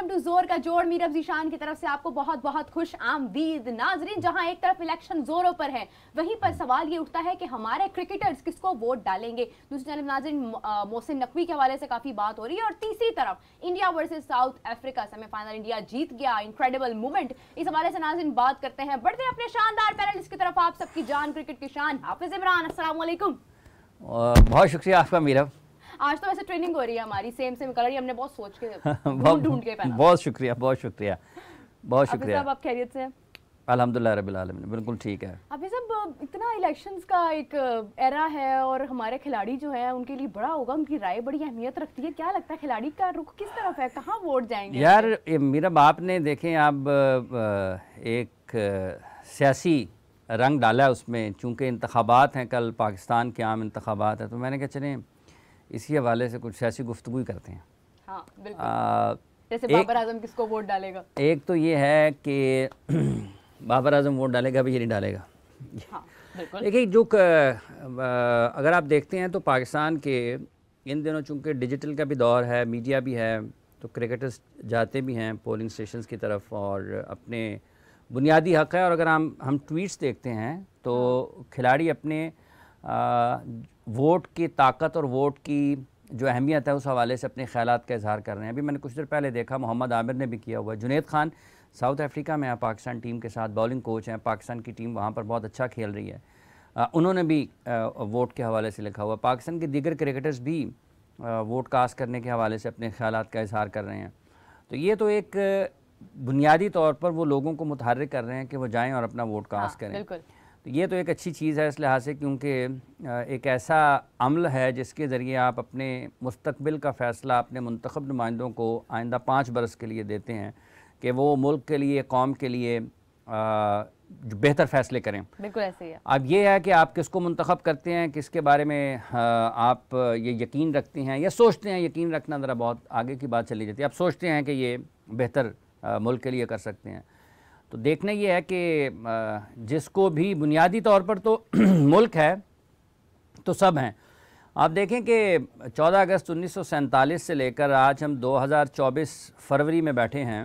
Welcome to जोर का जोड़। मीर जीशान की तरफ से आपको बहुत बहुत खुश आमदीद। नाजरीन, जहां एक तरफ इलेक्शन जोरों पर है, वहीं पर सवाल ये उठता है कि हमारे क्रिकेटर्स किसको वोट डालेंगे। दूसरी जानब नाजरीन, मोहसिन नकवी के हवाले से काफी बात हो रही है, और तीसरी तरफ India versus South Africa, semifinal India जीत गया, इनक्रेडिबल मूवमेंट। इस हवाले से नाजरीन बात करते हैं, बढ़ते हैं अपने शानदार पैनलिस्ट की तरफ। आप सबकी जान क्रिकेट की शान हाफिज इमरान, अस्सलाम वालेकुम। बहुत शुक्रिया आपका मीरा। आज तो वैसे ट्रेनिंग हो रही है हमारी, सेम कलर ही हमने बहुत सोच के ढूंढ के पहना। बहुत शुक्रिया बहुत शुक्रिया बहुत शुक्रिया। आप खैरियत से हैं? अल्हम्दुलिल्लाह रब्बिल आलमीन, बिल्कुल ठीक है। अभी सब इतना इलेक्शंस का एक एरा है, और हमारे खिलाड़ी जो हैं उनके लिए बड़ा होगा, उनकी राय बड़ी अहमियत रखती है। क्या लगता है खिलाड़ी का रुख किस तरफ है, कहाँ वोट जाएंगे? यार मेरा बाप ने देखें आप एक सियासी रंग डाला है उसमें, चूँकि इंतखाबात हैं, कल पाकिस्तान के आम इंतखाबात हैं, तो मैंने कहा चलें इसी हवाले से कुछ सियासी गुफ्तगू करते हैं। हाँ, बिल्कुल। जैसे बाबर आजम किसको वोट डालेगा? एक तो ये है कि बाबर आजम वोट डालेगा, अभी ये नहीं डालेगा। हाँ, बिल्कुल। देखिए जो अगर आप देखते हैं तो पाकिस्तान के इन दिनों चूँकि डिजिटल का भी दौर है, मीडिया भी है, तो क्रिकेटर्स जाते भी हैं पोलिंग स्टेशंस की तरफ और अपने बुनियादी हक़ है। और अगर हम ट्वीट्स देखते हैं तो खिलाड़ी अपने वोट की ताकत और वोट की जो अहमियत है उस हवाले से अपने ख़यालात का इजहार कर रहे हैं। अभी मैंने कुछ देर पहले देखा मोहम्मद आमिर ने भी किया हुआ है। जुनैद खान साउथ अफ्रीका में है, पाकिस्तान टीम के साथ बॉलिंग कोच हैं, पाकिस्तान की टीम वहाँ पर बहुत अच्छा खेल रही है, उन्होंने भी वोट के हवाले से लिखा हुआ। पाकिस्तान के दीगर क्रिकेटर्स भी वोट कास्ट करने के हवाले से अपने ख़यालात का इजहार कर रहे हैं। तो ये तो एक बुनियादी तौर पर वो लोगों को मुतहर्रिक कर रहे हैं कि वो जाएँ और अपना वोट कास्ट करें। तो ये तो एक अच्छी चीज़ है इस लिहाज से, क्योंकि एक ऐसा अमल है जिसके ज़रिए आप अपने मुस्तकबिल का फ़ैसला अपने मुंतखब नुमाइंदों को आइंदा 5 बरस के लिए देते हैं कि वो मुल्क के लिए, कौम के लिए जो बेहतर फ़ैसले करें। बिल्कुल ऐसे ही है। अब ये है कि आप किसको मुंतखब करते हैं, किसके बारे में आप ये यकीन रखते हैं या सोचते हैं। यकीन रखना ज़रा बहुत आगे की बात चली जाती है। आप सोचते हैं कि ये बेहतर मुल्क के लिए कर सकते हैं। तो देखना ये है कि जिसको भी बुनियादी तौर पर तो मुल्क है तो सब हैं। आप देखें कि 14 अगस्त 1947 से लेकर आज हम 2024 फरवरी में बैठे हैं।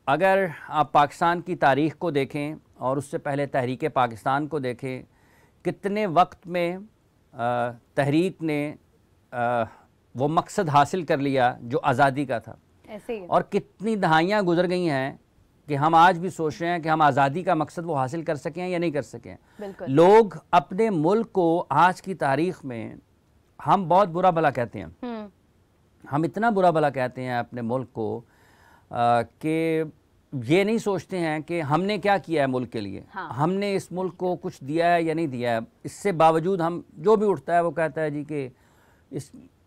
अगर आप पाकिस्तान की तारीख़ को देखें और उससे पहले तहरीक पाकिस्तान को देखें, कितने वक्त में तहरीक ने वो मकसद हासिल कर लिया जो आज़ादी का था, ऐसे ही। और कितनी दहाइयाँ गुजर गई हैं कि हम आज भी सोच रहे हैं कि हम आज़ादी का मकसद वो हासिल कर सकें या नहीं कर सकें। लोग अपने मुल्क को आज की तारीख़ में हम बहुत बुरा भला कहते हैं। हम इतना बुरा भला कहते हैं अपने मुल्क को कि ये नहीं सोचते हैं कि हमने क्या किया है मुल्क के लिए। हाँ। हमने इस मुल्क को कुछ दिया है या नहीं दिया है। इससे बावजूद हम जो भी उठता है वो कहता है जी कि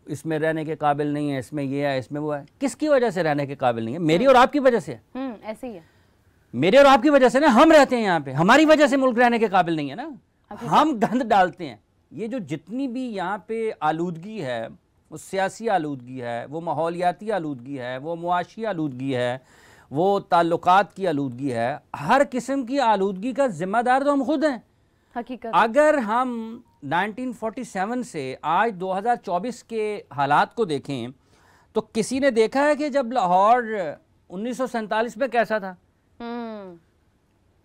इसमें रहने के काबिल नहीं है, इसमें ये है, इसमें वो है। किसकी वजह से रहने के काबिल नहीं है? मेरी और आपकी वजह से। ऐसे ही है। मेरे और आपकी वजह से ना, हम रहते हैं यहाँ पे, हमारी वजह से मुल्क रहने के काबिल नहीं है ना। हम गंद डालते हैं। ये जो जितनी भी यहाँ पे आलूदगी है, वो सियासी आलूदगी है, वो माहौलियाती आलूदगी है, वो मुआशी आलूदगी है, वो ताल्लुकात की आलूदगी है, हर किस्म की आलूदगी का जिम्मेदार तो हम खुद हैं। हकीकत। अगर हम 1947 से आज 2024 के हालात को देखें तो किसी ने देखा है कि जब लाहौर 1947 में कैसा था?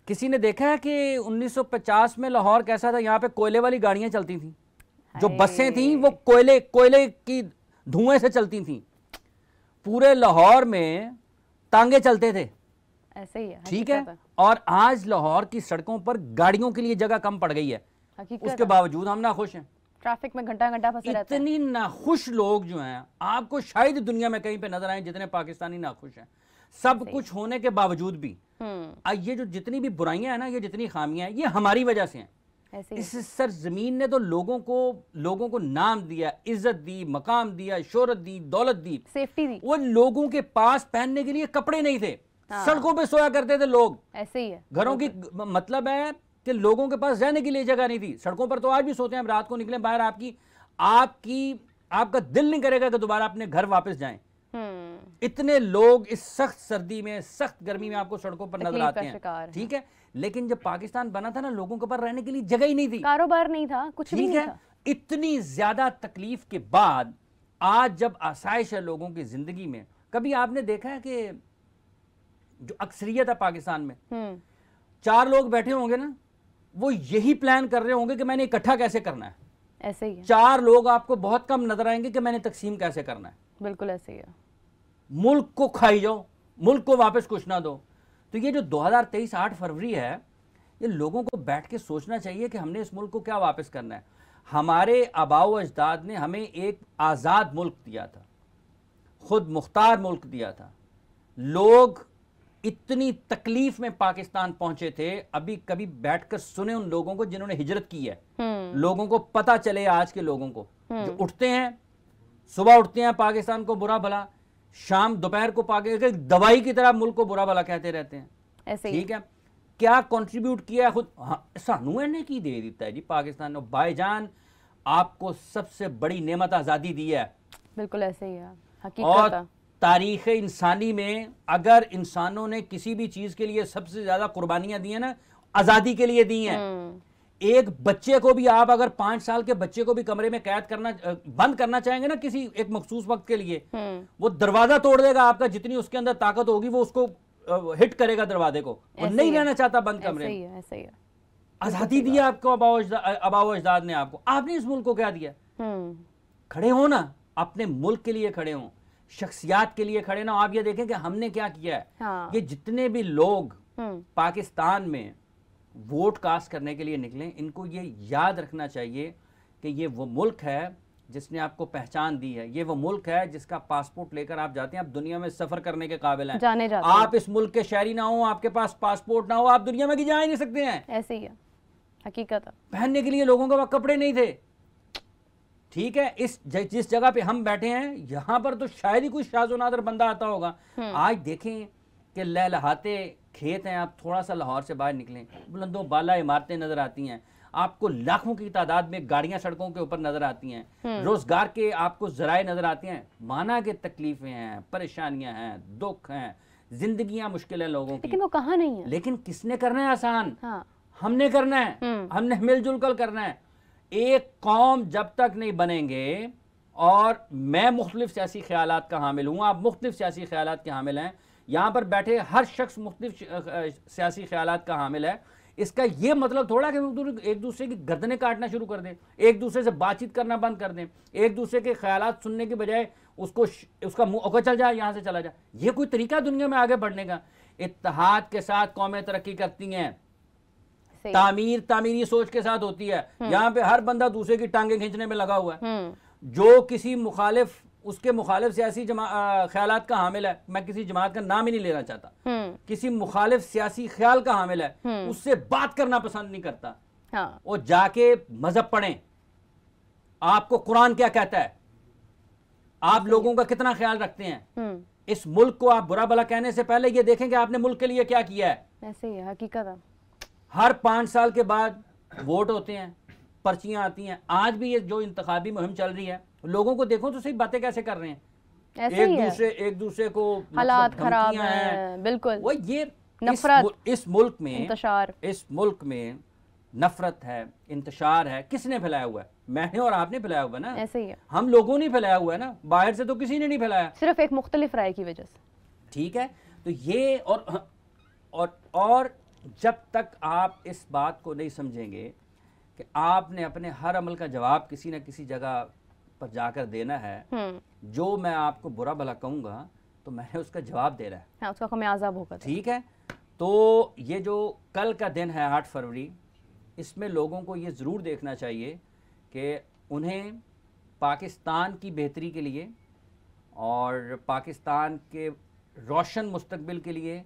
किसी ने देखा है कि 1950 में लाहौर कैसा था? यहाँ पे कोयले वाली गाड़ियां चलती थी, जो बसें थी वो कोयले की धुएं से चलती थी। पूरे लाहौर में तांगे चलते थे। ऐसे ही है। ठीक है। और आज लाहौर की सड़कों पर गाड़ियों के लिए जगह कम पड़ गई है। उसके बावजूद हम नाखुश हैं। ट्रैफिक में घंटा घंटा फंसे रहते हैं। इतनी नाखुश लोग जो हैं आपको शायद दुनिया में कहीं पे नजर आए जितने पाकिस्तानी नाखुश हैं, सब कुछ होने के बावजूद भी। ये जो जितनी भी बुराइयां हैं ना, ये जितनी खामियां हैं, ये हमारी वजह से हैं। इस सरजमीन ने तो लोगों को नाम दिया, इज्जत दी, मकाम दिया, शोहरत दी, दौलत दी, सेफ्टी दी। वो लोगों के पास पहनने के लिए कपड़े नहीं थे। सड़कों पे सोया करते थे लोग। ऐसे ही है। घरों की मतलब है कि लोगों के पास रहने के लिए जगह नहीं थी। सड़कों पर तो आज भी सोते हैं। रात को निकले बाहर, आपका दिल नहीं करेगा कि दोबारा अपने घर वापस जाएं। इतने लोग इस सख्त सर्दी में, सख्त गर्मी में आपको सड़कों पर नजर आते हैं। ठीक है। लेकिन जब पाकिस्तान बना था ना, लोगों के पास रहने के लिए जगह ही नहीं थी, कारोबार नहीं था, कुछ भी नहीं था। इतनी ज्यादा तकलीफ के बाद आज जब आसाइश है लोगों की ज़िंदगी में, कभी आपने देखा है कि जो अक्सरियत है पाकिस्तान में, 4 लोग बैठे होंगे ना, वो यही प्लान कर रहे होंगे कि मैंने इकट्ठा कैसे करना है। ऐसे ही है। 4 लोग आपको बहुत कम नजर आएंगे कि मैंने तकसीम कैसे करना है। बिल्कुल ऐसे ही है। मुल्क को खाई जाओ, मुल्क को वापस कुछ ना दो। तो ये जो 2023 8 फरवरी है, ये लोगों को बैठ के सोचना चाहिए कि हमने इस मुल्क को क्या वापस करना है। हमारे आबाओ अजदाद ने हमें एक आज़ाद मुल्क दिया था, खुद मुख्तार मुल्क दिया था। लोग इतनी तकलीफ में पाकिस्तान पहुंचे थे, अभी कभी बैठकर सुने उन लोगों को जिन्होंने हिजरत की है। लोगों को पता चले, आज के लोगों को जो उठते हैं, सुबह उठते हैं पाकिस्तान को बुरा भला, शाम दोपहर को पाकिस्तान दवाई की तरह मुल्क को बुरा भला कहते रहते हैं। ऐसे ही ठीक है, क्या कंट्रीब्यूट किया खुद? हाँ, सानू ने की दे दिता है जी पाकिस्तान ने। भाईजान, आपको सबसे बड़ी नेमत आज़ादी दी है। बिल्कुल ऐसे ही है, और हकीकत है। तारीख़ इंसानी में अगर इंसानों ने किसी भी चीज़ के लिए सबसे ज़्यादा कुर्बानियां दी हैं ना, आज़ादी के लिए दी हैं। एक बच्चे को भी आप अगर 5 साल के बच्चे को भी कमरे में कैद करना, बंद करना चाहेंगे ना किसी एक मखसूस वक्त के लिए, वो दरवाजा तोड़ देगा आपका। जितनी उसके अंदर ताकत होगी वो उसको हिट करेगा दरवाजे को। वो नहीं रहना चाहता बंद कमरे में। ऐसे ही है। आज़ादी दी आपको आबाओ अजदाद ने आपको। आपने इस मुल्क को क्या दिया? खड़े हो ना, अपने मुल्क के लिए खड़े हो, शख्सियात के लिए खड़े ना। आप ये देखें कि हमने क्या किया है। हाँ। ये जितने भी लोग पाकिस्तान में वोट कास्ट करने के लिए निकले, इनको ये याद रखना चाहिए कि ये वो मुल्क है जिसने आपको पहचान दी है। ये वो मुल्क है जिसका पासपोर्ट लेकर आप जाते हैं, आप दुनिया में सफर करने के काबिल हैं। जाने जाते आप इस मुल्क के शहरी ना हो, आपके पास पासपोर्ट ना हो, आप दुनिया में जा ही नहीं सकते हैं। ऐसे ही है, हकीकत है। पहनने के लिए लोगों के पास कपड़े नहीं थे। ठीक है, जिस जगह पे हम बैठे हैं, यहां पर तो शायद ही कोई शाज़ो नादर बंदा आता होगा। आज देखें कि लहलहाते खेत हैं, आप थोड़ा सा लाहौर से बाहर निकलें, बुलंदों बाला इमारतें नजर आती हैं, आपको लाखों की तादाद में गाड़ियां सड़कों के ऊपर नजर आती हैं, रोजगार के आपको जराए नजर आते हैं। माना कि तकलीफें हैं, परेशानियां हैं, दुख हैं, जिंदगियां मुश्किल है लोगों की, लेकिन वो कहाँ नहीं है। लेकिन किसने करना है आसान? हाँ। हमने करना है। हमने मिलजुल कर करना है। एक कौम जब तक नहीं बनेंगे, और मैं मुख्तलिफ सियासी ख्यालात का हामिल हूँ, आप मुख्तलिफ सियासी ख्यालात के हामिल हैं, यहाँ पर बैठे हर शख्स मुख्तलिफ सियासी ख्यालात का हामिल है। इसका ये मतलब थोड़ा कि एक दूसरे की गर्दनें काटना शुरू कर दें, एक दूसरे से बातचीत करना बंद कर दें, एक दूसरे के ख्यालात सुनने के बजाय उसका मुँह ओके चल जाए, यहाँ से चला जाए। ये कोई तरीका दुनिया में आगे बढ़ने का? इत्तेहाद के साथ कौमें तरक्की करती हैं, तामीरी सोच के साथ होती है। यहाँ पे हर बंदा दूसरे की टांगे खींचने में लगा हुआ है। जो किसी मुखालिफ, उसके मुखालिफ सियासी ख्यालात का हामिल है, मैं किसी जमात का नाम ही नहीं लेना चाहता, किसी मुखालिफ सियासी ख्याल का हामिल है, उससे बात करना पसंद नहीं करता। हाँ। वो जाके मजहब पढ़ें, आपको कुरान क्या कहता है, आप लोगों का कितना ख्याल रखते हैं। इस मुल्क को आप बुरा भला कहने से पहले ये देखें कि आपने मुल्क के लिए क्या किया है। ऐसे ही है, हकीकत है। हर 5 साल के बाद वोट होते हैं, पर्चियां आती हैं। आज भी ये जो इंतखाबी मुहिम चल रही है, लोगों को देखो तो सही बातें कैसे कर रहे हैं, एक दूसरे को हालात खराब हैं। बिल्कुल वो ये नफरत, इस मुल्क में इंतशार, इस मुल्क में नफरत है, इंतशार है। किसने फैलाया हुआ है? मैंने और आपने फैलाया हुआ है ना। ऐसे ही है, हम लोगों ने फैलाया हुआ है ना, बाहर से तो किसी ने नहीं फैलाया, सिर्फ एक मुख्तलिफ राय की वजह से। ठीक है, तो ये और जब तक आप इस बात को नहीं समझेंगे कि आपने अपने हर अमल का जवाब किसी न किसी जगह पर जाकर देना है, जो मैं आपको बुरा भला कहूँगा तो मैंने उसका जवाब दे रहा है। हाँ, उसका खमियाजा भुगतना। ठीक है, तो ये जो कल का दिन है 8 फरवरी, इसमें लोगों को ये ज़रूर देखना चाहिए कि उन्हें पाकिस्तान की बेहतरी के लिए और पाकिस्तान के रोशन मुस्तकबिल के लिए,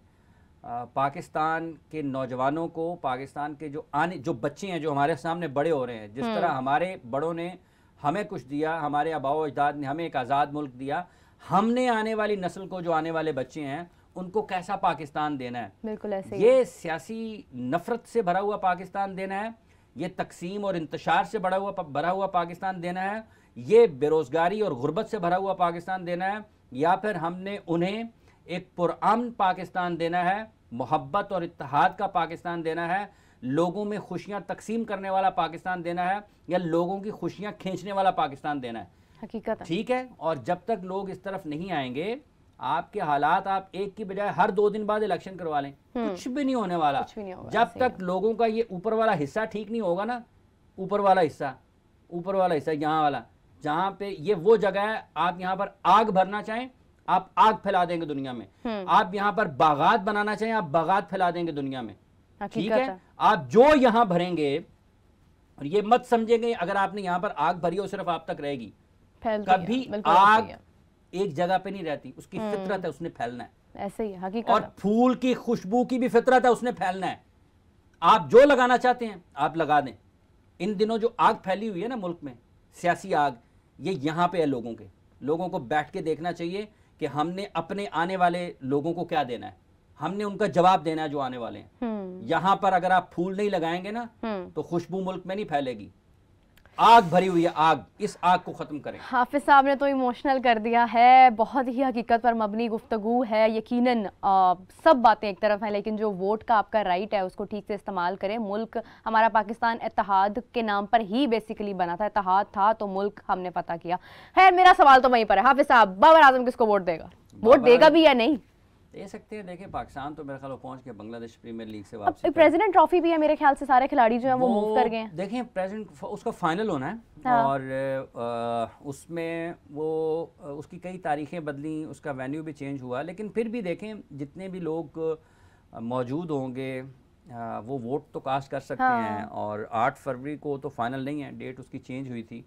पाकिस्तान के नौजवानों को, पाकिस्तान के जो बच्चे हैं जो हमारे सामने बड़े हो रहे हैं, जिस तरह हमारे बड़ों ने हमें कुछ दिया, हमारे आबाओ अजदाद ने हमें एक आज़ाद मुल्क दिया, हमने आने वाली नस्ल को, जो आने वाले बच्चे हैं, उनको कैसा पाकिस्तान देना है। बिल्कुल ऐसे ये सियासी नफरत से भरा हुआ पाकिस्तान देना है, ये तकसीम और इंतशार से भरा हुआ पाकिस्तान देना है, ये बेरोज़गारी और गुर्बत से भरा हुआ पाकिस्तान देना है, या फिर हमने उन्हें एक पुरअमन पाकिस्तान देना है, मोहब्बत और इत्तेहाद का पाकिस्तान देना है, लोगों में खुशियां तकसीम करने वाला पाकिस्तान देना है, या लोगों की खुशियां खींचने वाला पाकिस्तान देना है। हकीकत है। ठीक है, और जब तक लोग इस तरफ नहीं आएंगे, आपके हालात आप एक की बजाय हर 2 दिन बाद इलेक्शन करवा लें, कुछ भी नहीं होने वाला। कुछ भी नहीं होगा, जब सही तक लोगों का ये ऊपर वाला हिस्सा ठीक नहीं होगा ना, ऊपर वाला हिस्सा यहाँ वाला, जहाँ पे ये वो जगह है, आप यहाँ पर आग भरना चाहें आप आग फैला देंगे दुनिया में, आप यहाँ पर बागात बनाना चाहें आप बागात फैला देंगे दुनिया में। ठीक है, आप जो यहाँ भरेंगे, और ये मत समझेंगे अगर आपने यहाँ पर आग भरी हो सिर्फ आप तक रहेगी, कभी आग एक जगह पे नहीं रहती, उसकी फितरत है, उसने फैलना है। ऐसे ही हकीकत। और फूल की खुशबू की भी फितरत है, उसने फैलना है। आप जो लगाना चाहते हैं आप लगा दें। इन दिनों जो आग फैली हुई है ना मुल्क में, सियासी आग, ये यहाँ पे है। लोगों को बैठ के देखना चाहिए कि हमने अपने आने वाले लोगों को क्या देना है, हमने उनका जवाब देना है जो आने वाले हैं। यहाँ पर अगर आप फूल नहीं लगाएंगे ना तो खुशबू मुल्क में नहीं फैलेगी। आग भरी हुई है, आग, इस आग को खत्म करें। हाफिज साहब ने तो इमोशनल कर दिया है, बहुत ही हकीकत पर मबनी गुफ्तगू है। यकीनन सब बातें एक तरफ हैं, लेकिन जो वोट का आपका राइट है उसको ठीक से इस्तेमाल करें। मुल्क हमारा पाकिस्तान इत्तेहाद के नाम पर ही बेसिकली बना था, इत्तेहाद था तो मुल्क हमने पता किया। खैर मेरा सवाल तो वहीं पर है, हाफिज साहब, बाबर आजम किसको वोट देगा? वोट देगा भी या नहीं? दे सकते हैं। देखिए पाकिस्तान तो मेरे ख्याल पहुंच के बांग्लादेश प्रीमियर लीग से वापसी, प्रेसिडेंट ट्रॉफी भी है मेरे ख्याल से, सारे खिलाड़ी जो हैं वो मूव कर गए हैं। देखें प्रेसिडेंट उसका फाइनल होना है। हाँ। और उसमें वो उसकी कई तारीखें बदली, उसका वेन्यू भी चेंज हुआ, लेकिन फिर भी देखें जितने भी लोग मौजूद होंगे वो वोट तो कास्ट कर सकते हैं। और 8 फरवरी को तो फाइनल नहीं है, डेट उसकी चेंज हुई थी।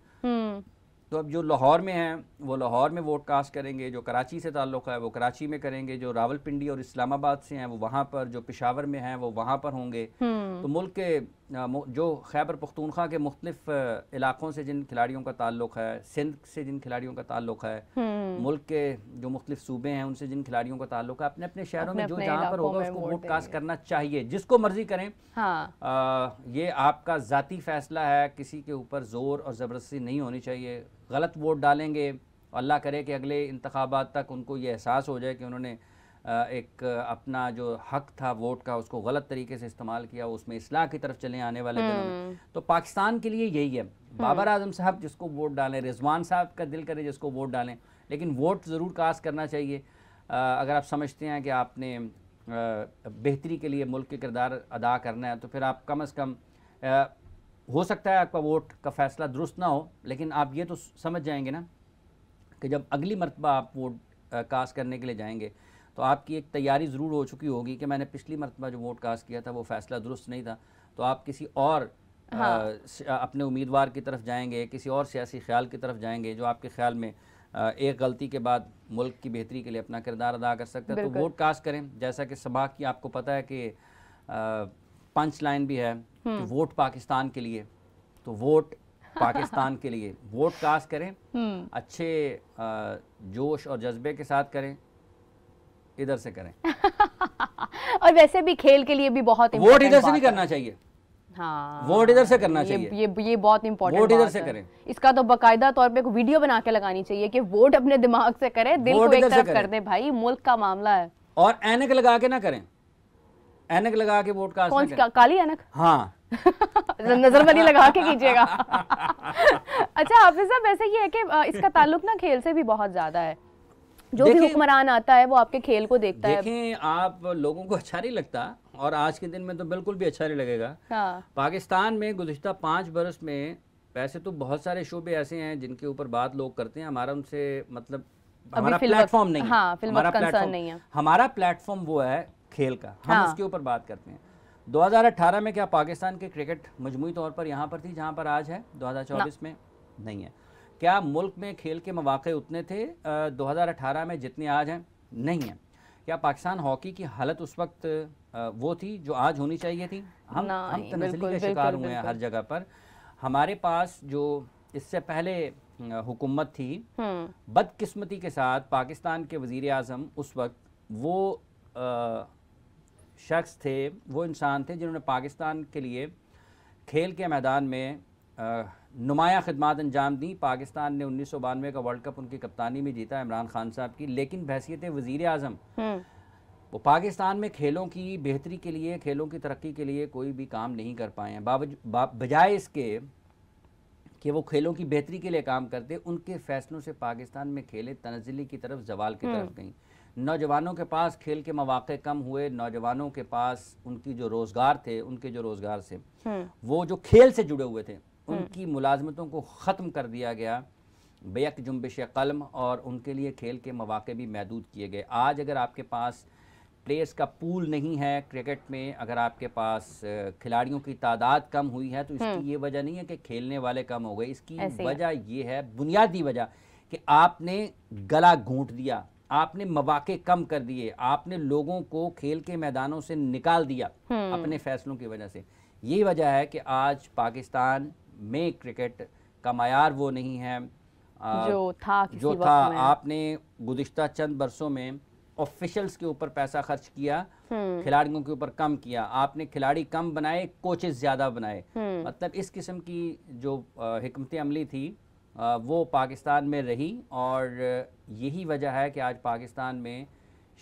तो अब जो लाहौर में हैं वो लाहौर में वोट कास्ट करेंगे, जो कराची से ताल्लुक़ है वो कराची में करेंगे, जो रावलपिंडी और इस्लामाबाद से हैं वो वहाँ पर, जो पेशावर में हैं वो वहाँ पर होंगे। तो मुल्क के जो खैबर पख्तूनख्वा के मुख्तलिफ इलाक़ों से जिन खिलाड़ियों का ताल्लुक़ है, सिंध से जिन खिलाड़ियों का ताल्लुक़ है, मुल्क के जो मुख्तलिफ सूबे हैं उनसे जिन खिलाड़ियों का ताल्लुक़ है, अपने अपने शहरों में जो जहाँ पर होगा उसको वोट कास्ट करना चाहिए, जिसको मर्जी करें। ये आपका ज़ाती फ़ैसला है, किसी के ऊपर ज़ोर और ज़बरदस्ती नहीं होनी चाहिए। गलत वोट डालेंगे, अल्लाह करे कि अगले इंतखाबात तक उनको ये एहसास हो जाए कि उन्होंने एक अपना जो हक था वोट का उसको गलत तरीके से इस्तेमाल किया, उसमें इस्लाह की तरफ चले आने वाले दिनों में। तो पाकिस्तान के लिए यही है, बाबर आजम साहब जिसको वोट डालें, रिजवान साहब का दिल करे जिसको वोट डालें, लेकिन वोट ज़रूर कास्ट करना चाहिए। अगर आप समझते हैं कि आपने बेहतरी के लिए मुल्क के किरदार अदा करना है तो फिर आप कम अज़ कम, हो सकता है आपका वोट का फ़ैसला दुरुस्त ना हो, लेकिन आप ये तो समझ जाएंगे ना कि जब अगली मरतबा आप वोट कास्ट करने के लिए जाएंगे तो आपकी एक तैयारी ज़रूर हो चुकी होगी कि मैंने पिछली मरतबा जो वोट कास्ट किया था वो फ़ैसला दुरुस्त नहीं था, तो आप किसी और अपने उम्मीदवार की तरफ जाएंगे, किसी और सियासी ख्याल की तरफ जाएंगे जो आपके ख्याल में एक गलती के बाद मुल्क की बेहतरी के लिए अपना किरदार अदा कर सकता है। तो वोट कास्ट करें। जैसा कि सबा की आपको पता है कि पंच लाइन भी है कि वोट पाकिस्तान के लिए, तो वोट पाकिस्तान के लिए वोट कास्ट करें, अच्छे जोश और जज्बे के साथ करें, इधर से करें। और वैसे भी खेल के लिए भी बहुत वोट इधर से नहीं करना चाहिए। हाँ, वोट इधर से करना चाहिए। ये बहुत इंपॉर्टेंट वोट इधर से करें। इसका तो बाकायदा तौर पे वीडियो बना के लगानी चाहिए कि वोट अपने दिमाग से करें, दिल को एक तरफ कर दे भाई, मुल्क का मामला है। और ऐनक लगा के ना करें, ऐनक लगा के वोट कास्ट कौन सी काली ऐनक? हाँ नजर बदी लगा के कीजिएगा। अच्छा हाफिज साहब, वैसे ये है कि इसका ताल्लुक ना खेल से भी बहुत ज्यादा है, जो भी हुक्मरान आता है वो आपके खेल को देखता है। देखें, आप लोगों को अच्छा नहीं लगता और आज के दिन में तो बिल्कुल भी अच्छा नहीं लगेगा। हाँ। पाकिस्तान में गुज़िश्ता 5 बरस में वैसे तो बहुत सारे शोबे ऐसे हैं जिनके ऊपर बात लोग करते हैं, हमारा उनसे मतलब हमारा प्लेटफॉर्म नहीं है। हाँ, हमारा प्लेटफॉर्म नहीं है। हमारा प्लेटफॉर्म वो है खेल का, हम उसके ऊपर बात करते हैं। 2018 में क्या पाकिस्तान की क्रिकेट मजमूई तौर पर यहाँ पर थी जहाँ पर आज है? 2024 में नहीं है। क्या मुल्क में खेल के मौके उतने थे 2018 में जितने आज हैं? नहीं है। क्या पाकिस्तान हॉकी की हालत उस वक्त वो थी जो आज होनी चाहिए थी? हम तनज़ली का शिकार हुए हैं हर जगह पर। हमारे पास जो इससे पहले हुकूमत थी, बदकिस्मती के साथ पाकिस्तान के वज़ीर आज़म उस वक्त वो शख्स थे, वो इंसान थे जिन्होंने पाकिस्तान के लिए खेल के मैदान में नुमाया खिदमात अंजाम दी। पाकिस्तान ने 1992 का वर्ल्ड कप उनकी कप्तानी में जीता, इमरान खान साहब की, लेकिन बहैसियत वज़ीर आज़म वो पाकिस्तान में खेलों की बेहतरी के लिए, खेलों की तरक्की के लिए कोई भी काम नहीं कर पाए हैं। बजाय इसके कि वो खेलों की बेहतरी के लिए काम करते, उनके फैसलों से पाकिस्तान में खेलें तनज़्ज़ुली की तरफ, जवाल की तरफ गई। नौजवानों के पास खेल के मौक़े कम हुए, नौजवानों के पास उनकी जो रोज़गार थे, उनके जो रोज़गार से वो जो खेल से जुड़े हुए थे उनकी मुलाजमतों को ख़त्म कर दिया गया बेयक जुम्बिश कलम, और उनके लिए खेल के मौक़े भी महदूद किए गए। आज अगर आपके पास प्लेयर्स का पूल नहीं है क्रिकेट में, अगर आपके पास खिलाड़ियों की तादाद कम हुई है, तो इसकी ये वजह नहीं है कि खेलने वाले कम हो गए, इसकी वजह ये है, बुनियादी वजह, कि आपने गला घूंट दिया, आपने मौक़े कम कर दिए, आपने लोगों को खेल के मैदानों से निकाल दिया अपने फैसलों की वजह से। यही वजह है कि आज पाकिस्तान में क्रिकेट का मयार वो नहीं है जो था। आपने गुज़िश्ता चंद बरसों में ऑफिशियल्स के ऊपर पैसा खर्च किया, खिलाड़ियों के ऊपर कम किया, आपने खिलाड़ी कम बनाए, कोचेस ज़्यादा बनाए। मतलब इस किस्म की जो हिकमत अमली थी वो पाकिस्तान में रही, और यही वजह है कि आज पाकिस्तान में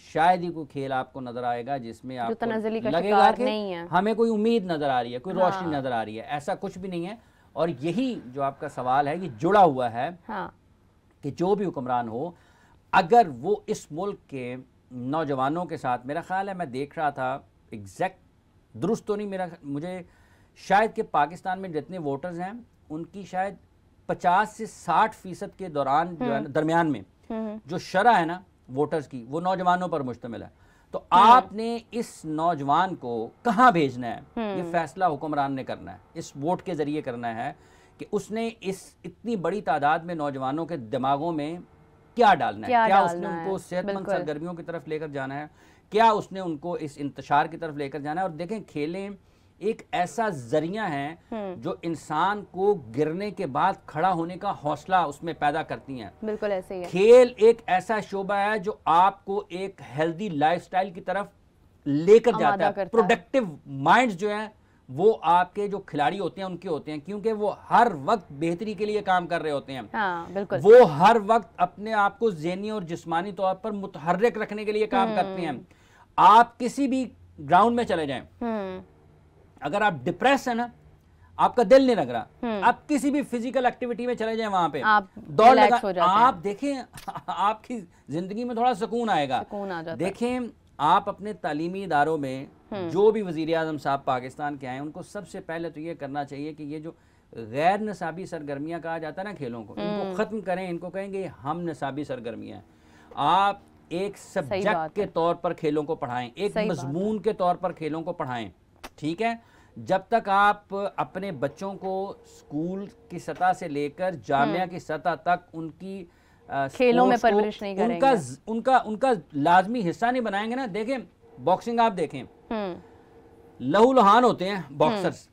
शायद ही कोई खेल आपको नज़र आएगा जिसमें आपको लगेगा कि हमें कोई उम्मीद नज़र आ रही है, कोई रोशनी नज़र आ रही है। ऐसा कुछ भी नहीं है। और यही जो आपका सवाल है, ये जुड़ा हुआ है कि जो भी हुक्मरान हो, अगर वो इस मुल्क के नौजवानों के साथ, मेरा ख्याल है, मैं देख रहा था, एग्जैक्ट दुरुस्त तो नहीं, मुझे शायद कि पाकिस्तान में जितने वोटर्स हैं उनकी शायद 50 से 60% के दौरान जो है दरमियान में जो शरह है ना वोटर्स की, वो नौजवानों पर मुश्तमिल है। तो आपने इस नौजवान को कहाँ भेजना है, ये फैसला हुक्मरान ने करना है, इस वोट के ज़रिए करना है कि उसने इस इतनी बड़ी तादाद में नौजवानों के दिमागों में क्या डालना है, क्या उसने उनको सेहतमंद सरगर्मियों की तरफ लेकर जाना है, क्या उसने उनको इस इंतशार की तरफ लेकर जाना है। और देखें, खेलें एक ऐसा जरिया है जो इंसान को गिरने के बाद खड़ा होने का हौसला उसमें पैदा करती हैं। बिल्कुल ऐसे ही है। खेल एक ऐसा शोबा है जो आपको एक हेल्दी लाइफस्टाइल की तरफ लेकर जाता है। प्रोडक्टिव माइंड्स जो हैं वो आपके जो खिलाड़ी होते हैं उनके होते हैं, क्योंकि वो हर वक्त बेहतरी के लिए काम कर रहे होते हैं। हाँ, बिल्कुल। वो हर वक्त अपने आप को ज़हनी और जिस्मानी तौर पर मुतहर्रिक रखने के लिए काम करते हैं। आप किसी भी ग्राउंड में चले जाएं, अगर आप डिप्रेस है ना, आपका दिल नहीं लग रहा, आप किसी भी फिजिकल एक्टिविटी में चले जाएं, वहां पे आप दौड़ लगा, आप देखें आपकी जिंदगी में थोड़ा सुकून आएगा। देखें, आप अपने तालीमी इदारों में जो भी वज़ीर आज़म साहब पाकिस्तान के आए, उनको सबसे पहले तो ये करना चाहिए कि ये जो गैर निसाबी सरगर्मियाँ कहा जाता है ना खेलों को, इनको ख़त्म करें। इनको कहेंगे हम निसाबी सरगर्मियाँ, आप एक सब्जेक्ट के तौर पर खेलों को पढ़ाएं, एक मजमून के तौर पर खेलों को पढ़ाएं, ठीक है। जब तक आप अपने बच्चों को स्कूल की सतह से लेकर जामिया की सतह तक उनकी खेलों में परवरिश नहीं करेंगे, उनका लाजमी हिस्सा नहीं बनाएंगे ना। देखें, बॉक्सिंग आप देखें, लहूलुहान होते हैं बॉक्सर्स,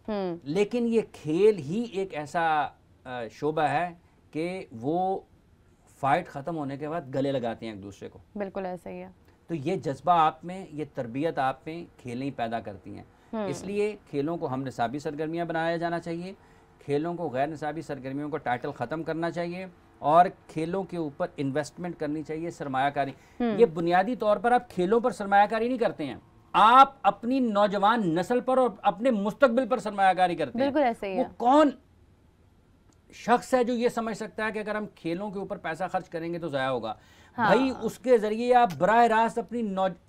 लेकिन ये खेल ही एक ऐसा शोबा है कि वो फाइट ख़त्म होने के बाद गले लगाते हैं एक दूसरे को। बिल्कुल ऐसा ही है। तो ये जज्बा आप में, ये तरबियत आप में खेलें ही पैदा करती हैं। इसलिए खेलों को हम निसाबी सरगर्मियाँ बनाया जाना चाहिए, खेलों को गैर निसाबी सरगर्मियों को टाइटल ख़त्म करना चाहिए, और खेलों के ऊपर इन्वेस्टमेंट करनी चाहिए, सरमायाकारी। ये बुनियादी तौर पर आप खेलों पर सरमायाकारी नहीं करते हैं, आप अपनी नौजवान नस्ल पर और अपने मुस्तकबिल पर सरमायाकारी करते हैं। बिल्कुल ऐसे ही है। वो कौन शख्स है जो ये समझ सकता है कि अगर हम खेलों के ऊपर पैसा खर्च करेंगे तो ज़ाया होगा? हाँ। भाई, उसके जरिए आप बराह रास्त अपनी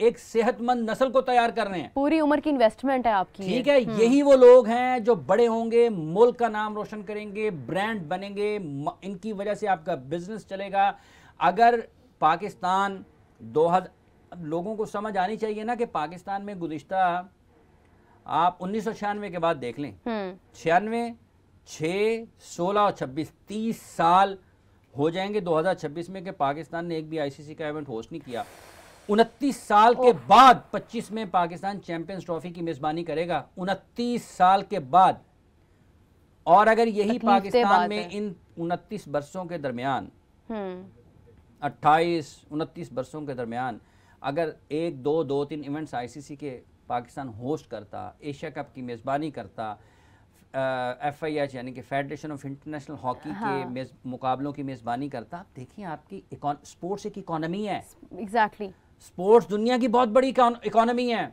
एक सेहतमंद नस्ल को तैयार कर रहे हैं। पूरी उम्र की इन्वेस्टमेंट है आपकी। ठीक है, यही वो लोग हैं जो बड़े होंगे, मुल्क का नाम रोशन करेंगे, ब्रांड बनेंगे, इनकी वजह से आपका बिजनेस चलेगा। अगर पाकिस्तान 2000 लोगों को समझ आनी चाहिए ना कि पाकिस्तान में गुज़िश्ता आप 1996 के बाद देख लें, 96, 6, 16 और 26 30 साल हो जाएंगे 2026 में कि पाकिस्तान ने एक भी आईसीसी का इवेंट होस्ट नहीं किया। 29 साल के बाद 25 में पाकिस्तान चैंपियंस ट्रॉफी की मेजबानी करेगा, 29 साल के बाद। और अगर यही पाकिस्तान में इन 29 बरसों के दरमियान 28-29 बरसों के दरमियान अगर 1, 2, 3 इवेंट्स आईसीसी के पाकिस्तान होस्ट करता, एशिया कप की मेज़बानी करता, FIH यानी कि फेडरेशन ऑफ इंटरनेशनल हॉकी के मुकाबलों की मेज़बानी करता, आप देखिए आपकी स्पोर्ट्स एक इकोनॉमी है। एग्जैक्टली, स्पोर्ट्स दुनिया की बहुत बड़ी इकोनॉमी है।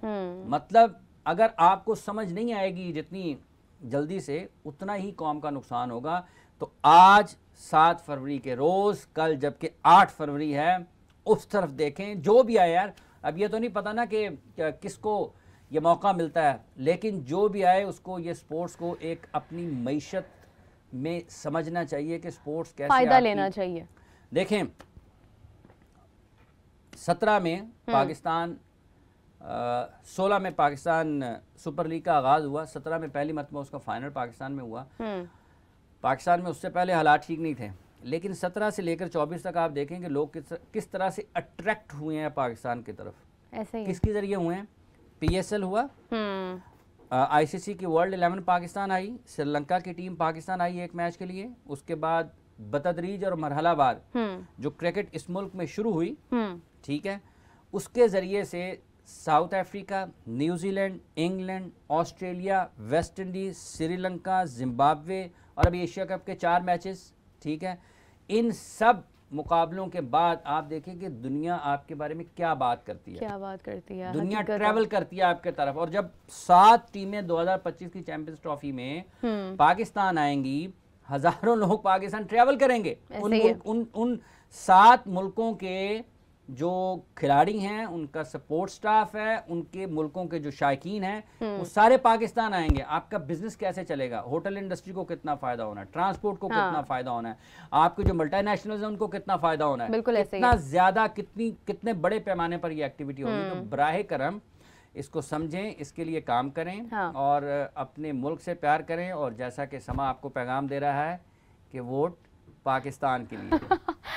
मतलब अगर आपको समझ नहीं आएगी जितनी जल्दी से, उतना ही कौम का नुकसान होगा। तो तो आज 7 फरवरी के रोज़, कल जबकि 8 फरवरी है, उस तरफ देखें जो भी आए यार। अब ये तो नहीं पता ना कि किसको ये मौका मिलता है, लेकिन जो भी आए उसको ये स्पोर्ट्स को एक अपनी मईशत में समझना चाहिए कि स्पोर्ट्स कैसे फायदा लेना चाहिए। देखें 17 में पाकिस्तान 16 में पाकिस्तान सुपर लीग का आगाज़ हुआ, 17 में पहली मरतबा उसका फाइनल पाकिस्तान में हुआ। पाकिस्तान में उससे पहले हालात ठीक नहीं थे, लेकिन 17 से लेकर 24 तक आप देखें कि लोग किस तरह से अट्रैक्ट हुए हैं पाकिस्तान की तरफ। ऐसे ही किसके ज़रिए हुए हैं? PSL हुआ, ICC की वर्ल्ड 11 पाकिस्तान आई, श्रीलंका की टीम पाकिस्तान आई एक मैच के लिए, उसके बाद बतदरीज और मरहलावार जो क्रिकेट इस मुल्क में शुरू हुई, ठीक है, उसके ज़रिए से south Africa, New Zealand, England, Australia, West Indies, Sri Lanka, Zimbabwe और अभी एशिया कप के 4 मैचेस, ठीक है, इन सब मुकाबलों के बाद आप देखें कि दुनिया आपके बारे में क्या बात करती है, दुनिया ट्रैवल करती है आपके तरफ। और जब 7 टीमें 2025 की चैंपियंस ट्रॉफी में पाकिस्तान आएंगी, हजारों लोग पाकिस्तान ट्रैवल करेंगे। उन 7 मुल्कों के जो खिलाड़ी हैं, उनका सपोर्ट स्टाफ है, उनके मुल्कों के जो शायकीन हैं, वो सारे पाकिस्तान आएंगे। आपका बिजनेस कैसे चलेगा? होटल इंडस्ट्री को कितना फायदा होना है, ट्रांसपोर्ट को कितना फायदा होना है, आपके जो मल्टीनेशनल्स हैं उनको कितना फायदा होना है, कितना ज्यादा, कितने बड़े पैमाने पर ये एक्टिविटी होगी। तो बराहे करम इसको समझें, इसके लिए काम करें और अपने मुल्क से प्यार करें। और जैसा कि समा आपको पैगाम दे रहा है कि वोट पाकिस्तान के लिए।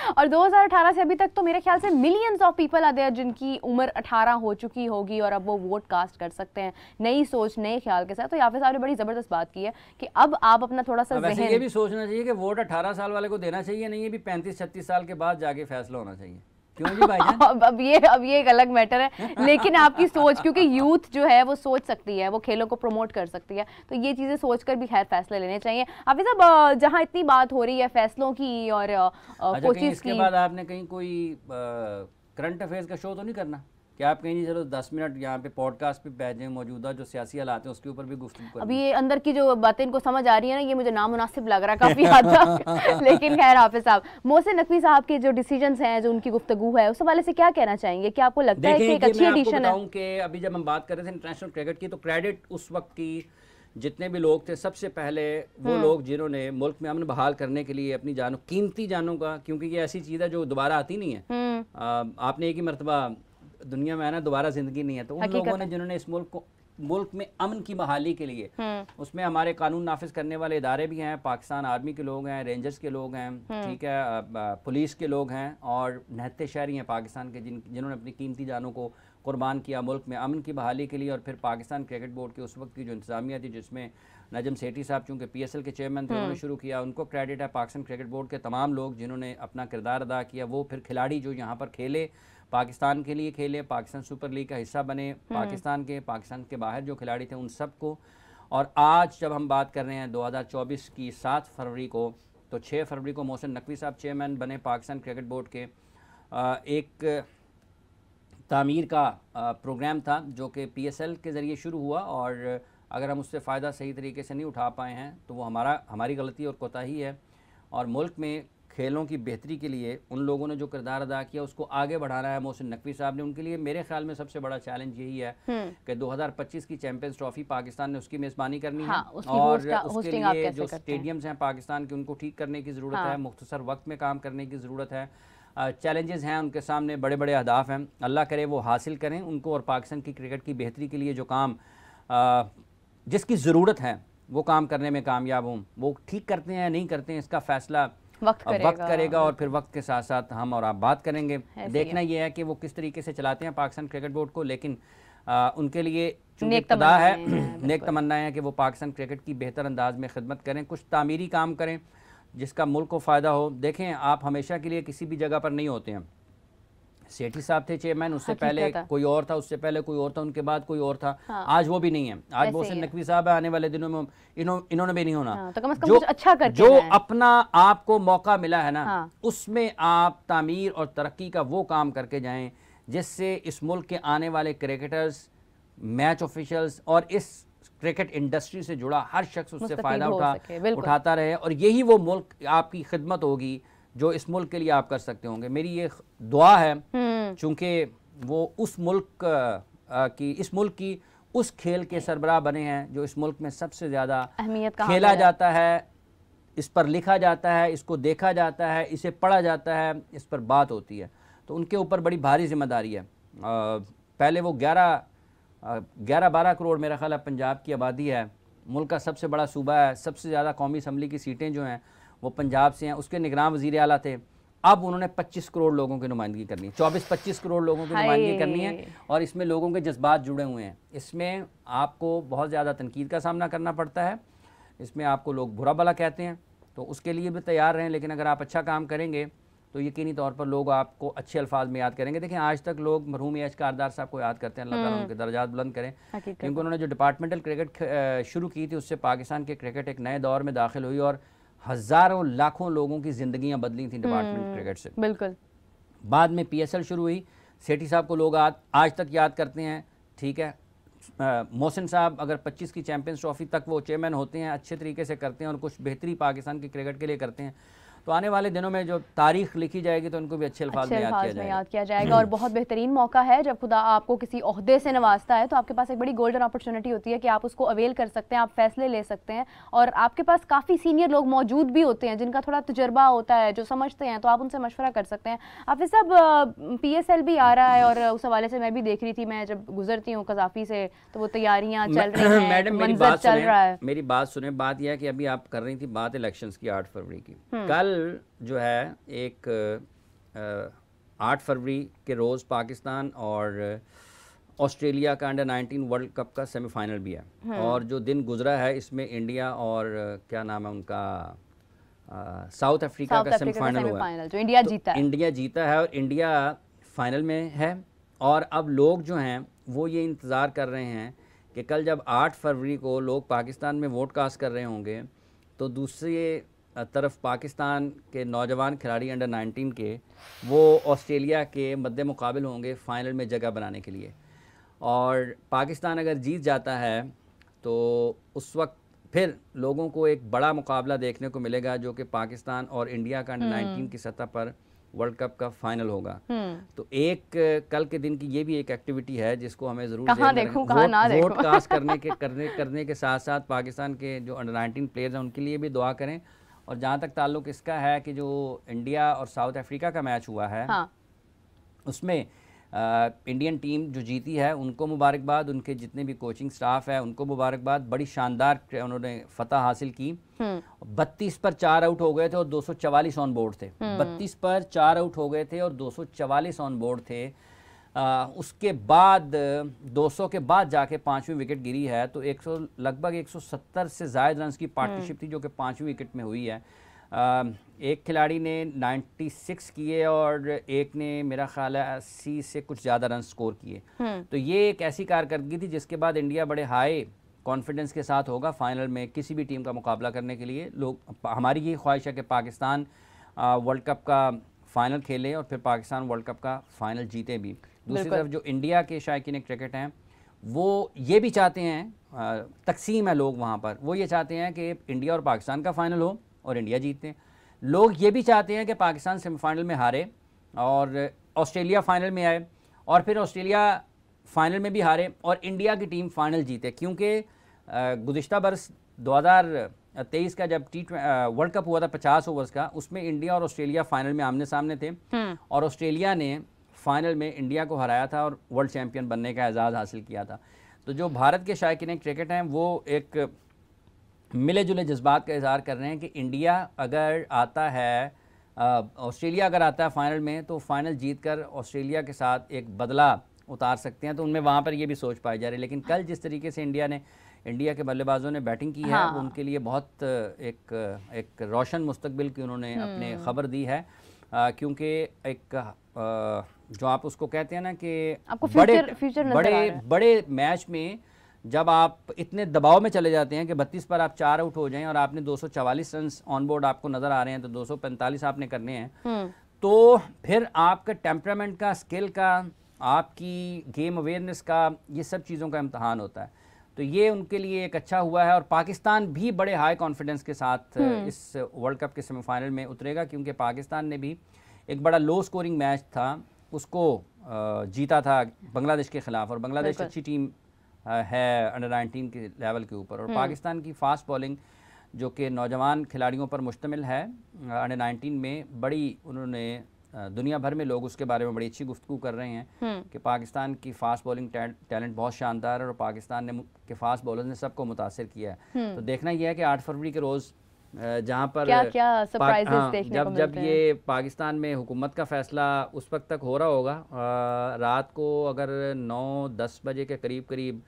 और 2018 से अभी तक तो मेरे ख्याल से मिलियंस ऑफ पीपल आते हैं जिनकी उम्र 18 हो चुकी होगी और अब वो वोट कास्ट कर सकते हैं नई सोच, नए ख्याल के साथ। तो याफिज साहब ने बड़ी जबरदस्त बात की है कि अब आप अपना थोड़ा सा वैसे ये भी सोचना चाहिए कि वोट 18 साल वाले को देना चाहिए, नहीं, ये भी 35-36 साल के बाद जाके फैसला होना चाहिए। क्यों जी भाईजान? अब ये एक अलग मैटर है, लेकिन आपकी सोच, क्योंकि यूथ जो है वो सोच सकती है, वो खेलों को प्रमोट कर सकती है, तो ये चीजें सोचकर भी खैर फैसले लेने चाहिए। हाफिज साहब, जहां इतनी बात हो रही है फैसलों की और कोचेस की, इसके बाद आपने कहीं कोई करंट अफेयर्स का शो तो नहीं करना? क्या आप कहीं चलो 10 मिनट यहाँ पे पॉडकास्ट पे बैठ जाएं, मौजूदा जो सियासी हालात हैं उसके ऊपर भी गुफ्तगू करें? अभी ये अंदर की जो बातें इनको समझ आ रही है ना, ये मुझे नामुनासिब लग रहा है काफी हद तक। लेकिन खैर हाफिज साहब, मोहसिन नकवी साहब के जो डिसीजंस हैं, जो उनकी गुफ्तगू है, उस हवाले से क्या कहना चाहेंगे? क्या आपको लगता है कि एक अच्छी एडिशन है? कि अभी जब हम बात कर रहे थे इंटरनेशनल क्रिकेट की, तो क्रेडिट उस वक्त की जितने भी लोग थे, सबसे पहले वो लोग जिन्होंने मुल्क में अमन बहाल करने के लिए अपनी जानों, कीमती जानों का, क्योंकि ये ऐसी चीज़ है जो दोबारा आती नहीं है, आपने एक ही मरतबा दुनिया में है ना, दोबारा जिंदगी नहीं है। तो उन लोगों ने जिन्होंने इस मुल्क में अमन की बहाली के लिए, उसमें हमारे कानून नाफिज करने वाले इदारे भी हैं, पाकिस्तान आर्मी के लोग हैं, रेंजर्स के लोग हैं, ठीक है, पुलिस के लोग हैं, और नहते शहरी हैं पाकिस्तान के जिन्होंने अपनी कीमती जानों को कुर्बान किया मुल्क में अमन की बहाली के लिए। और फिर पाकिस्तान क्रिकेट बोर्ड के उस वक्त की जो इंतजामिया थी, जिसमें नजम सेठी साहब चूँकि PSL के चेयरमैन थे, उन्होंने शुरू किया, उनको क्रेडिट है। पाकिस्तान क्रिकेट बोर्ड के तमाम लोग जिन्होंने अपना किरदार अदा किया, वो फिर खिलाड़ी जो यहाँ पर खेले, पाकिस्तान के लिए खेले, पाकिस्तान सुपर लीग का हिस्सा बने, पाकिस्तान के बाहर जो खिलाड़ी थे उन सबको। और आज जब हम बात कर रहे हैं 2024 की 7 फरवरी को, तो 6 फरवरी को मोहसिन नकवी साहब चेयरमैन बने पाकिस्तान क्रिकेट बोर्ड के। एक तामीर का प्रोग्राम था जो कि PSL के ज़रिए शुरू हुआ, और अगर हम उससे फ़ायदा सही तरीके से नहीं उठा पाए हैं तो वो हमारी गलती और कोताही है। और मुल्क में खेलों की बेहतरी के लिए उन लोगों ने जो किरदार अदा किया उसको आगे बढ़ाना है मोहसिन नकवी साहब ने। उनके लिए मेरे ख्याल में सबसे बड़ा चैलेंज यही है कि 2025 की चैंपियंस ट्रॉफी पाकिस्तान ने उसकी मेज़बानी करनी है, और उसके लिए जो स्टेडियम्स हैं पाकिस्तान के, उनको ठीक करने की ज़रूरत है, मुख्तसर वक्त में काम करने की ज़रूरत है। चैलेंजेस हैं उनके सामने, बड़े बड़े अहदाफ हैं, अल्लाह करे वो हासिल करें उनको, और पाकिस्तान की क्रिकेट की बेहतरी के लिए जो काम जिसकी ज़रूरत है वो काम करने में कामयाब हों। वो ठीक करते हैं या नहीं करते हैं इसका फ़ैसला वक्त करेगा, और फिर वक्त के साथ साथ हम और आप बात करेंगे। देखना ये है कि वो किस तरीके से चलाते हैं पाकिस्तान क्रिकेट बोर्ड को, लेकिन उनके लिए नेक तमन्नाएं हैं कि वो पाकिस्तान क्रिकेट की बेहतर अंदाज में खिदमत करें, कुछ तामीरी काम करें जिसका मुल्क को फ़ायदा हो। देखें, आप हमेशा के लिए किसी भी जगह पर नहीं होते हैं। सेठी साहब थे चेयरमैन, उससे पहले कोई और था, उससे पहले कोई और था, उनके बाद कोई और था, आज वो भी नहीं है। आज मोहसिन नकवी साहब आने वाले दिनों में इन्होंने भी नहीं होना। तो कम से कम कुछ अच्छा करके जो अपना आपको मौका मिला है ना, उसमें आप तामीर और तरक्की का वो काम करके जाएं जिससे इस मुल्क के आने वाले क्रिकेटर्स, मैच ऑफिशियल्स और इस क्रिकेट इंडस्ट्री से जुड़ा हर शख्स उससे मुस्तफीद फ़ायदा हो सके, बिल्कुल। उठाता रहे, और यही वो मुल्क आपकी खिदमत होगी जो इस मुल्क के लिए आप कर सकते होंगे। मेरी ये दुआ है, चूँकि वो उस मुल्क इस मुल्क की उस खेल के सरबराह बने हैं जो इस मुल्क में सबसे ज़्यादा अहमियत खेला जाता है, इस पर लिखा जाता है, इसको देखा जाता है, इसे पढ़ा जाता है, इस पर बात होती है। तो उनके ऊपर बड़ी भारी जिम्मेदारी है। पहले वो 11-12 करोड़ मेरा ख्याल है पंजाब की आबादी है, मुल्क का सबसे बड़ा सूबा है, सबसे ज़्यादा कौमी असम्बली की सीटें जो हैं वो पंजाब से हैं, उसके निगरान वज़ीर आला थे। अब उन्होंने 25 करोड़ लोगों की नुमाइंदगी करनी है, 24-25 करोड़ लोगों की नुमाइंदगी करनी है, और इसमें लोगों के जज्बात जुड़े हुए हैं। इसमें आपको बहुत ज़्यादा तनकीद का सामना करना पड़ता है, इसमें आपको लोग बुरा भला कहते हैं, तो उसके लिए भी तैयार रहें। लेकिन अगर आप अच्छा काम करेंगे तो यकीनी तौर पर लोग आपको अच्छे अल्फाज में याद करेंगे। देखिए, आज तक लोग मरहूम एच कारदार साहब को याद करते हैं, अल्लाह ताला उनके दर्जात बुलंद करें, क्योंकि उन्होंने जो डिपार्टमेंटल क्रिकेट शुरू की थी उससे पाकिस्तान के क्रिकेट एक नए दौर में दाखिल हुई और हज़ारों लाखों लोगों की ज़िंदगियाँ बदली थी डिपार्टमेंट क्रिकेट से। बिल्कुल। बाद में PSL शुरू हुई, सेठी साहब को लोग आज तक याद करते हैं, ठीक है। मोहसिन साहब अगर 25 की चैंपियंस ट्रॉफी तक वो चेयरमैन होते हैं, अच्छे तरीके से करते हैं और कुछ बेहतरी पाकिस्तान के क्रिकेट के लिए करते हैं, तो आने वाले दिनों में जो तारीख लिखी जाएगी तो उनको भी अच्छे अल्फाज में याद किया जाएगा। और बहुत बेहतरीन मौका है जब खुदा आपको किसी ओहदे से नवाजता है, तो आपके पास एक बड़ी गोल्डन अपॉर्चुनिटी होती है कि आप उसको अवेल कर सकते हैं, आप फैसले ले सकते हैं, और आपके पास काफ़ी सीनियर लोग मौजूद भी होते हैं जिनका थोड़ा तजुर्बा होता है, जो समझते हैं, तो आप उनसे मशवरा कर सकते हैं। हाफिज़ साहब, PSL भी आ रहा है और उस हवाले से मैं भी देख रही थी, मैं जब गुजरती हूँ कज़ाफ़ी से तो वो तैयारियाँ चल रही हैं, मैडम मेरी बात सुने। बात यह है कि अभी आप कर रही थी बात इलेक्शंस की 8 फरवरी की, कल जो है एक 8 फरवरी के रोज़ पाकिस्तान और ऑस्ट्रेलिया का अंडर-19 वर्ल्ड कप का सेमीफाइनल भी है, और जो दिन गुजरा है इसमें इंडिया और क्या नाम है उनका, साउथ अफ्रीका का सेमीफाइनल हुआ है, जो इंडिया जीता है। इंडिया जीता है और इंडिया फाइनल में है। और अब लोग जो हैं वो ये इंतज़ार कर रहे हैं कि कल जब 8 फरवरी को लोग पाकिस्तान में वोट कास्ट कर रहे होंगे तो दूसरी तरफ पाकिस्तान के नौजवान खिलाड़ी अंडर-19 के वो ऑस्ट्रेलिया के मद्दे मुकाबिल होंगे फ़ाइनल में जगह बनाने के लिए। और पाकिस्तान अगर जीत जाता है तो उस वक्त फिर लोगों को एक बड़ा मुकाबला देखने को मिलेगा, जो कि पाकिस्तान और इंडिया का अंडर-19 की सतह पर वर्ल्ड कप का फाइनल होगा। तो एक कल के दिन की ये भी एक एक्टिविटी है जिसको हमें ज़रूर वोट कास्ट करने के साथ साथ पाकिस्तान के जो अंडर-19 प्लेयर्स हैं उनके लिए भी दुआ करें। और जहाँ तक ताल्लुक़ इसका है कि जो इंडिया और साउथ अफ्रीका का मैच हुआ है, उसमें इंडियन टीम जो जीती है उनको मुबारकबाद, उनके जितने भी कोचिंग स्टाफ है उनको मुबारकबाद, बड़ी शानदार उन्होंने फतह हासिल की। 32 पर 4 आउट हो गए थे और 244 ऑन बोर्ड थे। 32 पर 4 आउट हो गए थे और 244 ऑन बोर्ड थे। उसके बाद 200 के बाद जाके 5वीं विकेट गिरी है, तो लगभग 170 से ज़ायद रन की पार्टनरशिप थी जो कि 5वीं विकेट में हुई है। एक खिलाड़ी ने 96 किए और एक ने मेरा ख्याल है 80 से कुछ ज़्यादा रन स्कोर किए। तो ये एक ऐसी कारकर्दगी थी जिसके बाद इंडिया बड़े हाई कॉन्फिडेंस के साथ होगा फाइनल में किसी भी टीम का मुकाबला करने के लिए। हमारी ये ख्वाहिश है कि पाकिस्तान वर्ल्ड कप का फ़ाइनल खेले और फिर पाकिस्तान वर्ल्ड कप का फ़ाइनल जीते भी। दूसरी तरफ जो इंडिया के शायकीन क्रिकेट हैं वो ये भी चाहते हैं, तकसीम है लोग वहाँ पर, वो ये चाहते हैं कि इंडिया और पाकिस्तान का फ़ाइनल हो और इंडिया जीते। लोग ये भी चाहते हैं कि पाकिस्तान सेमीफाइनल में हारे और ऑस्ट्रेलिया फ़ाइनल में आए और फिर ऑस्ट्रेलिया फ़ाइनल में भी हारे और इंडिया की टीम फ़ाइनल जीते। क्योंकि गुज़िश्ता बरस 2023 का जब वर्ल्ड कप हुआ था 50 ओवर्स का, उसमें इंडिया और ऑस्ट्रेलिया फ़ाइनल में आमने सामने थे और ऑस्ट्रेलिया ने फाइनल में इंडिया को हराया था और वर्ल्ड चैंपियन बनने का एजाज़ हासिल किया था। तो जो भारत के शायकीन क्रिकेट हैं वो एक मिले जुले जज्बात का इज़हार कर रहे हैं कि इंडिया अगर आता है, ऑस्ट्रेलिया अगर आता है फ़ाइनल में, तो फ़ाइनल जीत कर ऑस्ट्रेलिया के साथ एक बदला उतार सकते हैं। तो उनमें वहाँ पर ये भी सोच पाई जा रही है। लेकिन कल जिस तरीके से इंडिया के बल्लेबाजों ने बैटिंग की है वो उनके लिए बहुत एक रोशन मुस्तकबिल की उन्होंने अपने खबर दी है। क्योंकि एक जो आप उसको कहते हैं ना कि बड़े मैच में जब आप इतने दबाव में चले जाते हैं कि 32 पर आप 4 आउट हो जाएं और आपने 244 रन ऑन बोर्ड आपको नज़र आ रहे हैं, तो 245 आपने करने हैं, तो फिर आपका टेम्परामेंट का, स्किल का, आपकी गेम अवेयरनेस का, ये सब चीज़ों का इम्तहान होता है। तो ये उनके लिए एक अच्छा हुआ है। और पाकिस्तान भी बड़े हाई कॉन्फिडेंस के साथ इस वर्ल्ड कप के सेमीफाइनल में उतरेगा, क्योंकि पाकिस्तान ने भी एक बड़ा लो स्कोरिंग मैच था, उसको जीता था बांग्लादेश के खिलाफ। और बांग्लादेश अच्छी टीम है अंडर 19 के लेवल के ऊपर। और पाकिस्तान की फास्ट बॉलिंग जो कि नौजवान खिलाड़ियों पर मुश्तमिल है अंडर 19 में, बड़ी उन्होंने दुनिया भर में लोग उसके बारे में बड़ी अच्छी गुफ्तगू कर रहे हैं कि पाकिस्तान की फास्ट बॉलिंग टैलेंट बहुत शानदार है और पाकिस्तान ने के फास्ट बॉलर्स ने सबको मुतासिर किया है। तो देखना यह है कि 8 फरवरी के रोज़ जहाँ पर क्या सरप्राइजेस देखने को जब ये पाकिस्तान में हुकूमत का फैसला उस वक्त तक हो रहा होगा, रात को अगर 9-10 बजे के करीब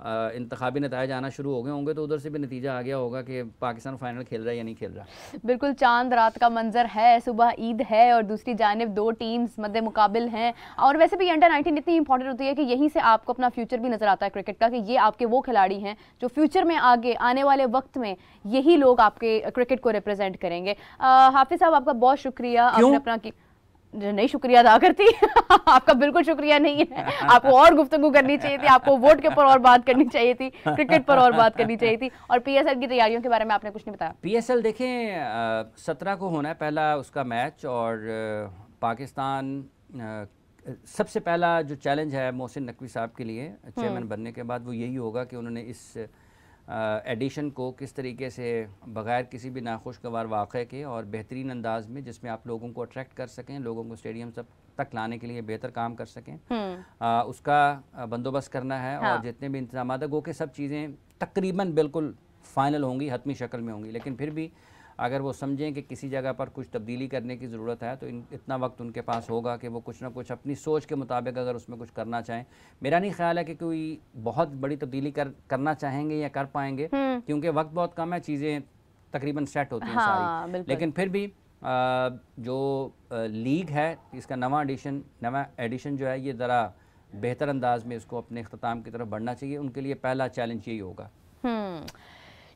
इंतखाबी नतीजे आना शुरू हो गए होंगे, तो उधर से भी नतीजा आ गया होगा कि पाकिस्तान फाइनल खेल रहा है या नहीं खेल रहा। बिल्कुल चांद रात का मंजर है, सुबह ईद है और दूसरी जानिब दो टीम्स मद्दे मुकाबिल हैं। और वैसे भी अंडर 19 इतनी इंपॉर्टेंट होती है कि यहीं से आपको अपना फ्यूचर भी नजर आता है क्रिकेट का, कि ये आपके वो खिलाड़ी हैं जो फ्यूचर में आगे आने वाले वक्त में यही लोग आपके क्रिकेट को रिप्रेजेंट करेंगे। हाफिज साहब आपका बहुत शुक्रिया, आपने अपना नहीं शुक्रिया अदा करती आपका बिल्कुल शुक्रिया नहीं है, आपको और गुफ्तगू करनी चाहिए थी, आपको वोट के ऊपर और बात करनी चाहिए थी, क्रिकेट पर और बात करनी चाहिए थी। और पीएसएल की तैयारियों के बारे में आपने कुछ नहीं बताया। पीएसएल देखें 17 को होना है पहला उसका मैच, और पाकिस्तान सबसे पहला जो चैलेंज है मोहसिन नकवी साहब के लिए चेयरमैन बनने के बाद वो यही होगा कि उन्होंने इस एडिशन को किस तरीके से बग़ैर किसी भी नाखुशगवार वाक़े के और बेहतरीन अंदाज में, जिसमें आप लोगों को अट्रैक्ट कर सकें, लोगों को स्टेडियम तक लाने के लिए बेहतर काम कर सकें, उसका बंदोबस्त करना है। हाँ। और जितने भी इंतजाम गो के सब चीज़ें तकरीबन बिल्कुल फ़ाइनल होंगी, हतमी शक्ल में होंगी, लेकिन फिर भी अगर वो समझें कि किसी जगह पर कुछ तब्दीली करने की ज़रूरत है तो इतना वक्त उनके पास होगा कि वो कुछ ना कुछ अपनी सोच के मुताबिक अगर उसमें कुछ करना चाहें। मेरा नहीं ख्याल है कि कोई बहुत बड़ी तब्दीली करना चाहेंगे या कर पाएंगे, क्योंकि वक्त बहुत कम है, चीज़ें तकरीबन सेट होती हैं सारी। लेकिन फिर भी जो लीग है इसका नवा एडिशन जो है ये ज़रा बेहतर अंदाज में इसको अपने इख्तिताम की तरफ बढ़ना चाहिए। उनके लिए पहला चैलेंज यही होगा।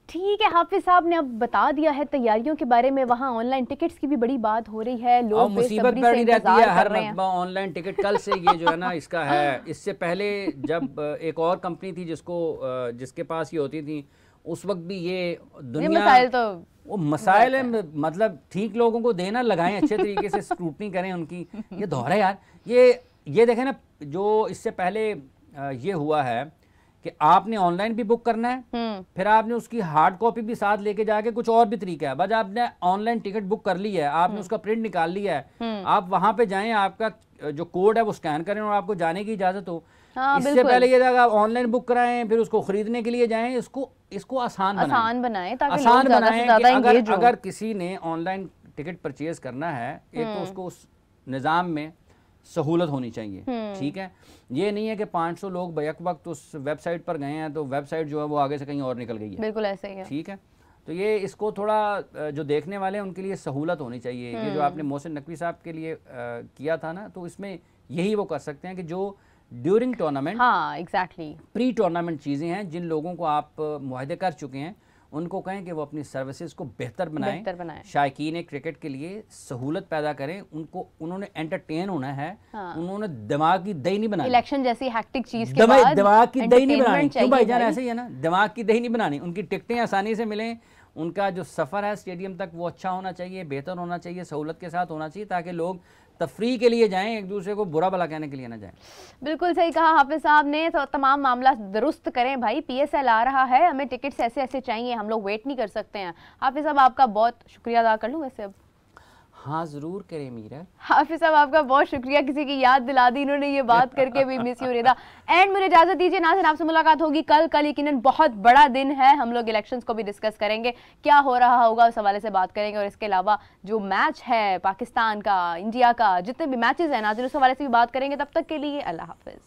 ठीक है, हाफिज साहब ने अब बता दिया है तैयारियों के बारे में। वहाँ ऑनलाइन टिकट्स की भी बड़ी बात हो रही है, लोग मुसीबत पड़ी रहती है हर मरतबा ऑनलाइन टिकट। कल से ये जो है ना इसका है, इससे पहले जब एक और कंपनी थी जिसके पास ये होती थी, उस वक्त भी ये दुनिया मसाइल तो वो मसाइल है, मतलब ठीक लोगों को देना लगाएं, अच्छे तरीके से स्क्रूटनी करें उनकी। ये दोहरा यार, ये देखें ना, जो इससे पहले ये हुआ है कि आपने ऑनलाइन भी बुक करना है, फिर आपने उसकी हार्ड कॉपी भी साथ लेके जाके, कुछ और भी तरीका है, बस आपने ऑनलाइन टिकट बुक कर ली है, आपने उसका प्रिंट निकाल लिया है, आप वहां पे जाएं, आपका जो कोड है वो स्कैन करें और आपको जाने की इजाजत हो। इससे पहले ये था आप ऑनलाइन बुक कराएं, फिर उसको खरीदने के लिए जाएं, इसको आसान बनाएं ताकि अगर किसी ने ऑनलाइन टिकट परचेज करना है, एक तो उसको उस निज़ाम में सहूलत होनी चाहिए, ठीक है। ये नहीं है कि 500 लोग बैक वक्त उस वेबसाइट पर गए हैं तो वेबसाइट जो है वो आगे से कहीं और निकल गई है, बिल्कुल ऐसे ही है, ठीक है। तो ये इसको थोड़ा जो देखने वाले हैं उनके लिए सहूलत होनी चाहिए। ये जो आपने मोहसिन नकवी साहब के लिए किया था ना, तो इसमें यही वो कर सकते हैं कि जो ड्यूरिंग टूर्नामेंट, हाँ एग्जैक्टली, प्री टूर्नामेंट चीज़ें हैं, जिन लोगों को आप मुआहदे कर चुके हैं उनको कहें कि वो अपनी सर्विसेज को बेहतर बनाएं, शायकीन क्रिकेट के लिए सहूलत पैदा करें, उन्होंने एंटरटेन होना है, उन्होंने दिमाग की दही नहीं बनानी। इलेक्शन जैसी हैक्टिक चीज के बाद दिमाग की दही नहीं बनानी, क्यों भाईजान ऐसे ही है ना, दिमाग की दही नहीं बनानी। उनकी टिकटें आसानी से मिलें, उनका जो सफ़र है स्टेडियम तक वो अच्छा होना चाहिए, बेहतर होना चाहिए, सहूलत के साथ होना चाहिए, ताकि लोग तफरी के लिए जाएं, एक दूसरे को बुरा भला कहने के लिए ना जाएं। बिल्कुल सही कहा हाफिज साहब ने, तो तमाम मामला दुरुस्त करें भाई, पीएसएल आ रहा है, हमें टिकट्स ऐसे ऐसे चाहिए, हम लोग वेट नहीं कर सकते हैं। हाफिज साहब आपका बहुत शुक्रिया अदा कर लूँ वैसे अब? हाँ ज़रूर करें मीरा। हाफिज साहब आपका बहुत शुक्रिया, किसी की याद दिला दी इन्होंने ये बात करके भी, मिस यू रेदा। एंड मुझे इजाजत दीजिए, नाज़रीन आपसे मुलाकात होगी कल यकीनन बहुत बड़ा दिन है, हम लोग इलेक्शंस को भी डिस्कस करेंगे, क्या हो रहा होगा उस हवाले से बात करेंगे, और इसके अलावा जो मैच है पाकिस्तान का, इंडिया का, जितने भी मैचेस हैं नाज़रीन उस हवाले से भी बात करेंगे। तब तक के लिए अल्लाह हाफिज।